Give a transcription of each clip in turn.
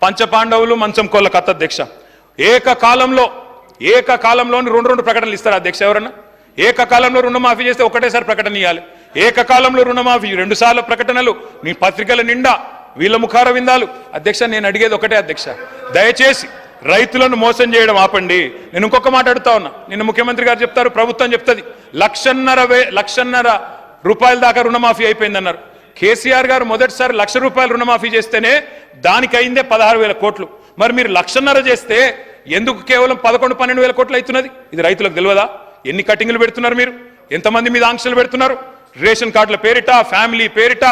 పంచపాండవులు మంచం కోళ్ళ కథ అధ్యక్ష. ఏకకాలంలోని రెండు ప్రకటనలు ఇస్తారు అధ్యక్ష. ఎవరన్నా ఏకకాలంలో రుణమాఫీ చేస్తే ఒకటేసారి ప్రకటన ఇవ్వాలి. ఏకకాలంలో రుణమాఫీ 2 సార్లు ప్రకటనలు నీ పత్రికల నిండా వీళ్ళ ముఖార విందాలు. అధ్యక్ష నేను అడిగేది ఒకటే అధ్యక్ష, దయచేసి రైతులను మోసం చేయడం ఆపండి. నేను ఇంకొక మాట అడుగుతా ఉన్నా. నిన్న ముఖ్యమంత్రి గారు చెప్తారు, ప్రభుత్వం చెప్తుంది 1,50,000 రూపాయల దాకా రుణమాఫీ అయిపోయిందన్నారు. కేసీఆర్ గారు మొదటిసారి 1,00,000 రూపాయలు రుణమాఫీ చేస్తేనే దానికి అయిందే 16,000 కోట్లు. మరి మీరు 1,50,000 చేస్తే ఎందుకు కేవలం 11-12,000 కోట్లు అవుతున్నది? ఇది రైతులకు తెలియదా? ఎన్ని కటింగ్లు పెడుతున్నారు మీరు? ఎంతమంది మీద ఆంక్షలు పెడుతున్నారు? రేషన్ కార్డుల పేరిట, ఫ్యామిలీ పేరిట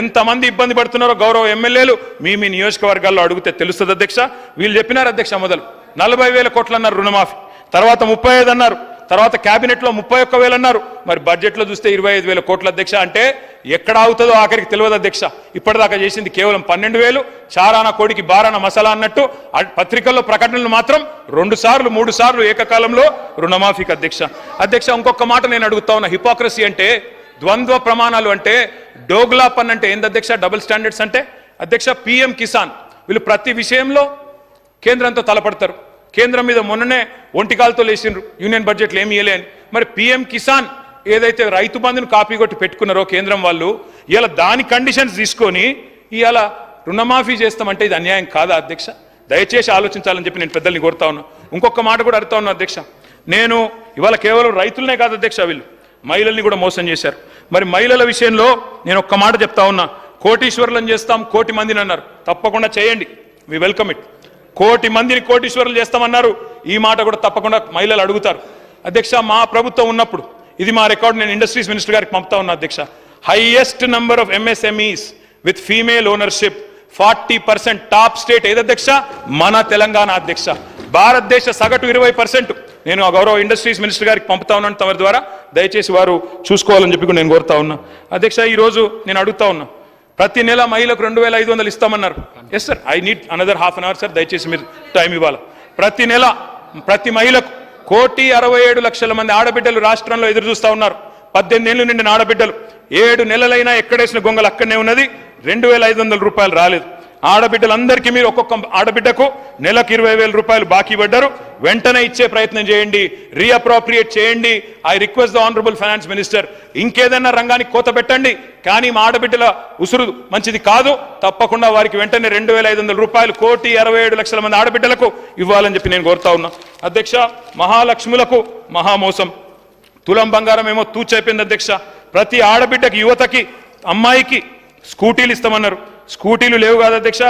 ఎంతమంది ఇబ్బంది పడుతున్నారో గౌరవ ఎమ్మెల్యేలు మీ నియోజకవర్గాల్లో అడిగితే తెలుస్తుంది అధ్యక్ష. వీళ్ళు చెప్పినారు అధ్యక్ష, మొదలు 40,000 కోట్లు అన్నారు రుణమాఫీ, తర్వాత 35 అన్నారు, తర్వాత క్యాబినెట్ లో 31,000 అన్నారు, మరి బడ్జెట్ లో చూస్తే 25,000 కోట్ల అధ్యక్ష. అంటే ఎక్కడ అవుతుందో ఆఖరికి తెలియదు అధ్యక్ష. ఇప్పటిదాకా చేసింది కేవలం 12,000. చారాన కోడికి బారాన మసాలా అన్నట్టు పత్రికల్లో ప్రకటనలు మాత్రం 2 సార్లు 3 సార్లు ఏకకాలంలో రుణమాఫీకి అధ్యక్ష. ఇంకొక మాట నేను అడుగుతా ఉన్నా. హిపోక్రసీ అంటే, ద్వంద్వ ప్రమాణాలు అంటే, డోగ్లా పన్ అంటే ఏంది అధ్యక్ష? డబుల్ స్టాండర్డ్స్ అంటే అధ్యక్ష, పిఎం కిసాన్ వీళ్ళు ప్రతి విషయంలో కేంద్రంతో తలపడతారు. కేంద్రం మీద మొన్ననే ఒంటికాలతో లేచిండ్రు, యూనియన్ బడ్జెట్లు ఏమి ఇయ్యలే అని. మరి పిఎం కిసాన్ ఏదైతే రైతు బంధును కాపీ కొట్టి పెట్టుకున్నారో కేంద్రం వాళ్ళు, ఇలా దాని కండిషన్స్ తీసుకొని ఇలా రుణమాఫీ చేస్తామంటే ఇది అన్యాయం కాదా అధ్యక్ష? దయచేసి ఆలోచించాలని చెప్పి నేను పెద్దల్ని కోరుతా ఉన్నా. ఇంకొక మాట కూడా అడుగుతా ఉన్నా అధ్యక్ష. నేను ఇవాళ కేవలం రైతులనే కాదు అధ్యక్ష, వీళ్ళు మహిళల్ని కూడా మోసం చేశారు. మరి మహిళల విషయంలో నేను ఒక్క మాట చెప్తా ఉన్నా. కోటీశ్వరులను చేస్తాం 1,00,000 మందిని అన్నారు. తప్పకుండా చేయండి, వి వెల్కమ్ ఇట్. 1,00,000 మందిని కోటీశ్వరులు చేస్తామన్నారు. ఈ మాట కూడా తప్పకుండా మహిళలు అడుగుతారు అధ్యక్ష. మా ప్రభుత్వం ఉన్నప్పుడు, ఇది మా రికార్డు, నేను ఇండస్ట్రీస్ మినిస్టర్ గారికి పంపుతా ఉన్నా అధ్యక్ష. Highest number of MSMEs with female ownership 40%. Top state ఏది అధ్యక్ష? మన తెలంగాణ అధ్యక్ష. భారతదేశ సగటు 20%. నేను గౌరవ ఇండస్ట్రీస్ మినిస్టర్ గారికి పంపుతా ఉన్నాను తమ ద్వారా, దయచేసి వారు చూసుకోవాలని చెప్పి నేను కోరుతా ఉన్నా అధ్యక్ష. ఈరోజు నేను అడుగుతా ఉన్నా, ప్రతి నెల మహిళలకు 2,500 ఇస్తామన్నారు. Yes sir, I need another half an hour sir, దయచేసి మీరు టైం ఇవ్వాలి. ప్రతి నెల ప్రతి మహిళకు 1,67,00,000 మంది ఆడబిడ్డలు రాష్ట్రంలో ఎదురు చూస్తా ఉన్నారు. 18 ఏళ్ళు నిండిన ఆడబిడ్డలు 7 నెలలైనా ఎక్కడేసిన గొంగలు అక్కడనే ఉన్నది. 2,500 రూపాయలు రాలేదు. ఆడబిడ్డలందరికీ మీరు ఒక్కొక్క ఆడబిడ్డకు నెలకు 20,000 రూపాయలు బాకీ పడ్డారు. వెంటనే ఇచ్చే ప్రయత్నం చేయండి, రీఅప్రోప్రియేట్ చేయండి. I request the honourable finance minister, ఇంకేదైనా రంగానికి కోత పెట్టండి, కానీ మా ఆడబిడ్డల ఉసురు మంచిది కాదు. తప్పకుండా వారికి వెంటనే 2,500 రూపాయలు 1,67,00,000 మంది ఆడబిడ్డలకు ఇవ్వాలని చెప్పి నేను కోరుతా ఉన్నా అధ్యక్ష. మహాలక్ష్ములకు మహామోసం, తులం బంగారం ఏమో తూచైపోయింది అధ్యక్ష. ప్రతి ఆడబిడ్డకి, యువతకి, అమ్మాయికి స్కూటీలు ఇస్తామన్నారు. స్కూటీలు లేవు కాదు అధ్యక్ష,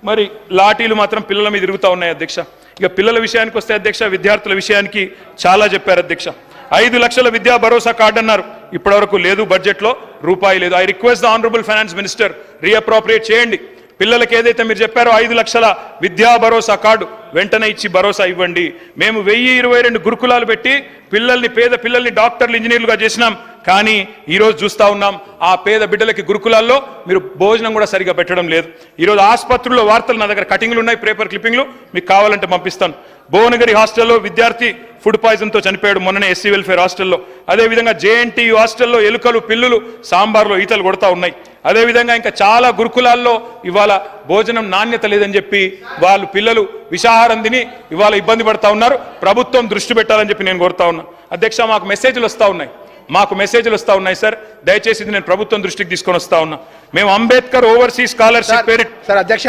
మరి లాఠీలు మాత్రం పిల్లల మీద తిరుగుతూ ఉన్నాయి అధ్యక్ష. ఇక పిల్లల విషయానికి వస్తే అధ్యక్ష, విద్యార్థుల విషయానికి చాలా చెప్పారు అధ్యక్ష. 5 లక్షల విద్యా భరోసా కార్డు అన్నారు, ఇప్పటివరకు లేదు, బడ్జెట్లో రూపాయి లేదు. I request the honourable finance minister, రీఅప్రోప్రియేట్ చేయండి. పిల్లలకి ఏదైతే మీరు చెప్పారో 5 లక్షల విద్యా భరోసా కార్డు వెంటనే ఇచ్చి భరోసా ఇవ్వండి. మేము 1,022 గురుకులాలు పెట్టి పేద పిల్లల్ని డాక్టర్లు, ఇంజనీర్లుగా చేసినాం. కానీ ఈరోజు చూస్తూ ఉన్నాం, ఆ పేద బిడ్డలకి గురుకులాల్లో మీరు భోజనం కూడా సరిగా పెట్టడం లేదు. ఈరోజు ఆసుపత్రుల్లో వార్తలు, నా దగ్గర కటింగ్లు ఉన్నాయి, పేపర్ క్లిప్పింగ్లు, మీకు కావాలంటే పంపిస్తాను. భువనగిరి హాస్టల్లో విద్యార్థి ఫుడ్ పాయిజన్తో చనిపోయాడు మొన్ననే, ఎస్సీ వెల్ఫేర్ హాస్టల్లో. అదేవిధంగా జేఎన్టీయూ హాస్టల్లో ఎలుకలు, పిల్లులు సాంబార్లో ఈతలు కొడతా ఉన్నాయి. అదేవిధంగా ఇంకా చాలా గురుకులాల్లో ఇవాళ భోజనం నాణ్యత లేదని చెప్పి వాళ్ళు పిల్లలు విషాహారం తిని ఇవాళ ఇబ్బంది పడతా ఉన్నారు. ప్రభుత్వం దృష్టి పెట్టాలని చెప్పి నేను కోరుతా ఉన్నా అధ్యక్ష. మాకు మెసేజ్లు వస్తూ ఉన్నాయి సార్, దయచేసి ఇది నేను ప్రభుత్వం దృష్టికి తీసుకొని వస్తా ఉన్నా. మేము అంబేద్కర్ ఓవర్సీస్ స్కాలర్షిప్ పేరు సార్ అధ్యక్ష